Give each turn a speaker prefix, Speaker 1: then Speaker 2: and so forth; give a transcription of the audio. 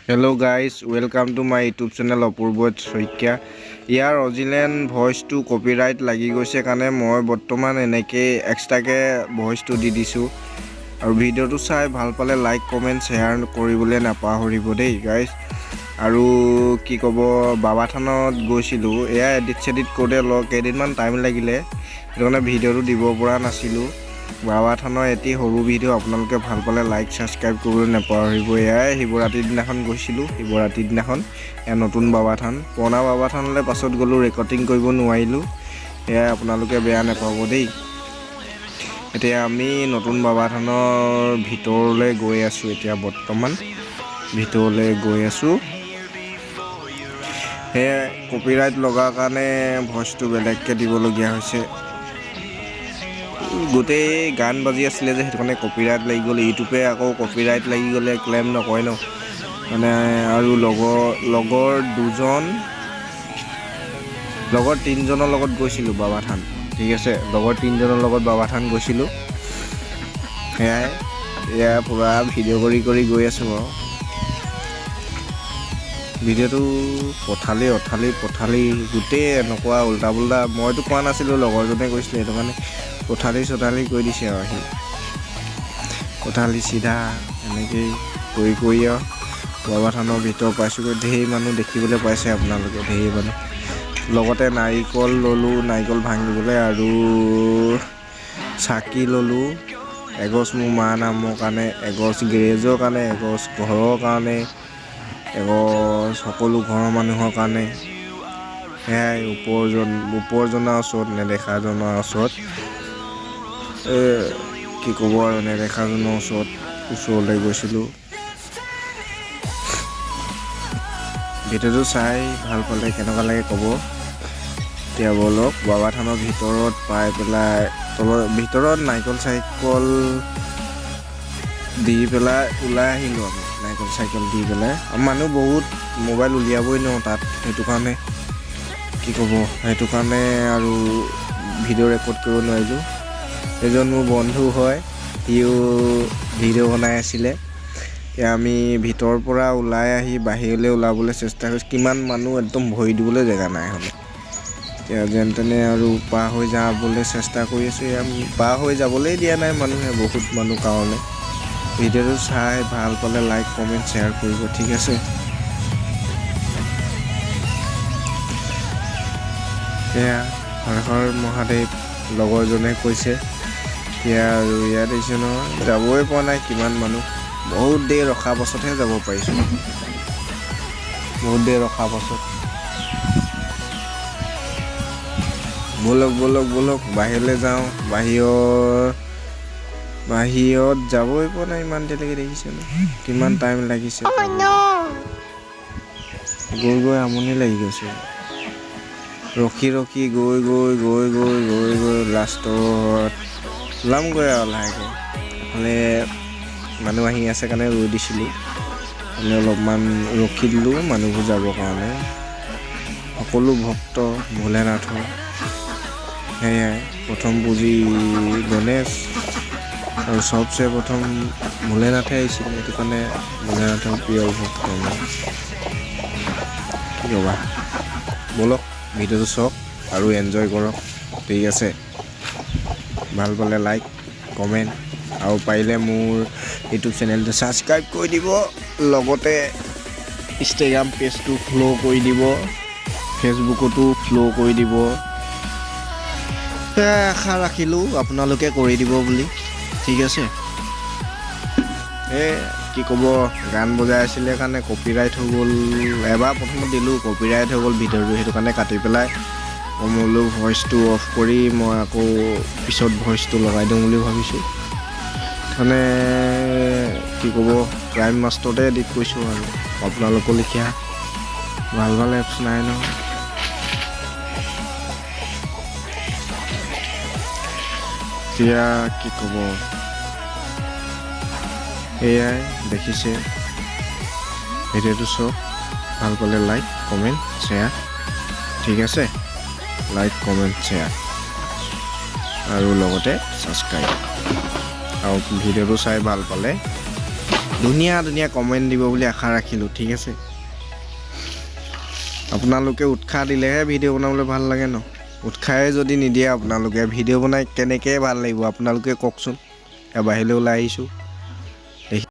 Speaker 1: Hello guys, welcome to my YouTube channel Apurbo Soikia. Year original ভয়েসটো copyright লাগি গৈছে কাৰণে মই বৰ্তমান এনেকৈ এক্সট্ৰাকে ভয়েসটো দি দিছোঁ আৰু ভিডিঅ'টো চাই ভাল পালে লাইক কমেন্ট শ্বেয়াৰ কৰিবলৈ নাপাহৰিব দেই গাইজ। আৰু কি ক'ব, বাবা থানত গৈছিলোঁ, এয়া এডিট চেডিট কৰোঁতে কেইদিনমান টাইম লাগিলে, সেইটো কাৰণে ভিডিঅ'টো দিব পৰা নাছিলোঁ। বাবা থানৰ এটি সৰু ভিডিঅ' আপোনালোকে ভাল পালে লাইক ছাবস্ক্ৰাইব কৰিবলৈ নাপাহৰিব। এয়াই শিৱৰাত্ৰিৰ দিনাখন গৈছিলোঁ, শিৱৰাত্ৰিৰ দিনাখন এয়া নতুন বাবা থান, পুৰণা বাবা থানলৈ পাছত গ'লোঁ, ৰেকৰ্ডিং কৰিব নোৱাৰিলোঁ, এয়াই আপোনালোকে বেয়া নাপাব দেই। এতিয়া আমি নতুন বাবা থানৰ ভিতৰলৈ গৈ আছোঁ, এতিয়া বৰ্তমান ভিতৰলৈ গৈ আছোঁ। সেয়াই কপিৰাইট লগাৰ কাৰণে ভইচটো বেলেগকৈ দিবলগীয়া হৈছে। গোটেই গান বাজি আছিলে যে, সেইটো কাৰণে কপিৰাইট লাগি গ'ল। ইউটিউবে আকৌ কপিৰাইট লাগি গ'লে ক্লেইম নকৰে ন, মানে। আৰু লগৰ তিনিজনৰ লগত গৈছিলোঁ বাবা থান, ঠিক আছে। লগৰ তিনিজনৰ লগত বাবা থান গৈছিলোঁ। সেয়াই এয়া পূৰা ভিডিঅ' কৰি গৈ আছোঁ বাৰু। ভিডিঅ'টো পঠালি গোটেই এনেকুৱা উল্টা পুল্টা, মইতো কোৱা নাছিলোঁ, লগৰজনে কৈছিলে, সেইটো কাৰণে পঠালি কৈ দিছে আৰু সি পঠালি চিধা এনেকেই কৰি আৰু বাবা থানৰ ভিতৰ পাইছোঁগৈ। ঢেৰ মানুহ দেখিবলৈ পাইছে আপোনালোকে, ঢেৰ মানুহ। লগতে নাৰিকল ল'লোঁ, নাৰিকল ভাঙিবলৈ, আৰু চাকি ল'লোঁ, এগছ মোৰ মা নামৰ কাৰণে, এগছ গেৰেজৰ কাৰণে, এগছ ঘৰৰ কাৰণে, এগছ সকলো ঘৰৰ মানুহৰ কাৰণে। সেয়াই ওপৰজনৰ ওচৰত, নেদেখাজনৰ ওচৰত, কি ক'ব আৰু, নেদেখাজনৰ ওচৰলৈ গৈছিলোঁ। ভিডিঅ'টো চাই ভাল পালে কেনেকুৱা লাগে ক'ব। এতিয়া বলক বাবা থানৰ ভিতৰত পাই পেলাই ভিতৰত নাৰিকল চাৰিকল দি পেলাই ওলাই আহিলোঁ আমি। নাৰিকল চাৰিকল দি পেলাই মানুহ বহুত, মোবাইল উলিয়াবই নোৱাৰোঁ তাত, সেইটো কাৰণে কি ক'ব, সেইটো কাৰণে আৰু ভিডিঅ' ৰেকৰ্ড কৰিব নোৱাৰিলোঁ। এজন মোৰ বন্ধু হয়, সিও ভিডিঅ' বনাই আছিলে। এতিয়া আমি ভিতৰৰ পৰা ওলাই আহি বাহিৰলৈ ওলাবলৈ চেষ্টা কৰিছোঁ। কিমান মানুহ, একদম ভৰি দিবলৈ জেগা নাই হ'লে। এতিয়া যেন তেনে আৰু পাৰ হৈ যাবলৈ চেষ্টা কৰি আছোঁ। পাৰ হৈ যাবলৈ দিয়া নাই মানুহে, বহুত মানুহ কাৰণে। ভিডিঅ'টো চাই ভাল পালে লাইক কমেণ্ট শ্বেয়াৰ কৰিব, ঠিক আছে। এয়া হৰ হৰ মহাদেৱ লগৰজনে কৈছে। এতিয়া আৰু ইয়াত দেখিছোঁ নহয়, যাবই পৰা নাই কিমান মানুহ। বহুত দেৰি ৰখা পাছতহে যাব পাৰিছোঁ, বহুত দেৰি ৰখা পাছত। বলক বাহিৰলৈ যাওঁ। বাহিৰত যাবই পৰা নাই ইমান দেৰিলৈকে, দেখিছে ন কিমান টাইম লাগিছে। গৈ আমনি লাগি গৈছে, ৰখি গৈ লাষ্টত ওলামগৈ আৰু লাহেকৈ। মানে মানুহ আহি আছে কাৰণে ৰৈ দিছিলোঁ, মানে অলপমান ৰখি দিলোঁ মানুহবোৰ যাবৰ কাৰণে। সকলো ভক্ত ভোলেনাথৰ, সেয়াই প্ৰথম পুঁজি গণেশ, আৰু চবচে প্ৰথম ভোলেনাথে আহিছিল, সেইটো কাৰণে ভোলেনাথৰ প্ৰিয় ভক্ত মই। কি ক'বা, ব'লক ভিডিঅ'টো চাওক আৰু এনজয় কৰক, ঠিক আছে। ভাল পালে লাইক কমেণ্ট, আৰু পাৰিলে মোৰ ইউটিউব চেনেলটো ছাবস্ক্ৰাইব কৰি দিব, লগতে ইনষ্টাগ্ৰাম পেজটো ফ'ল' কৰি দিব, ফেচবুকতো ফ'ল' কৰি দিব। সেয়াই আশা ৰাখিলোঁ আপোনালোকে কৰি দিব বুলি, ঠিক আছে। কি ক'ব, গান বজাই আছিলে কাৰণে কপিৰাইট হৈ গ'ল। এবাৰ প্ৰথমত দিলোঁ, কপিৰাইট হৈ গ'ল ভিডিঅ'টো, সেইটো কাৰণে কাটি পেলাই মই বোলো ভইচটো অফ কৰি মই আকৌ পিছত ভইচটো লগাই দিওঁ বুলি ভাবিছোঁ। মানে কি ক'ব, ক্ৰাইম মাষ্টাৰতে এডিট কৰিছোঁ আৰু আপোনালোকৰ লিখীয়া ভাল এপছ নাই নহয়। এতিয়া কি ক'ব, এয়াই দেখিছে। ভিডিঅ'টো চাওক, ভাল পালে লাইক কমেণ্ট শ্বেয়াৰ, ঠিক আছে। লাইক কমেণ্ট শ্বেয়াৰ আৰু লগতে ছাবস্ক্ৰাইব, আৰু ভিডিঅ'টো চাই ভাল পালে ধুনীয়া ধুনীয়া কমেণ্ট দিব বুলি আশা ৰাখিলোঁ ঠিক আছে আপোনালোকে উৎসাহ দিলেহে ভিডিঅ' বনাবলৈ ভাল লাগে ন উৎসাহে যদি নিদিয়ে আপোনালোকে ভিডিঅ' বনাই কেনেকৈ ভাল লাগিব আপোনালোকে কওকচোন বাহিৰলৈ ওলাই আহিছোঁ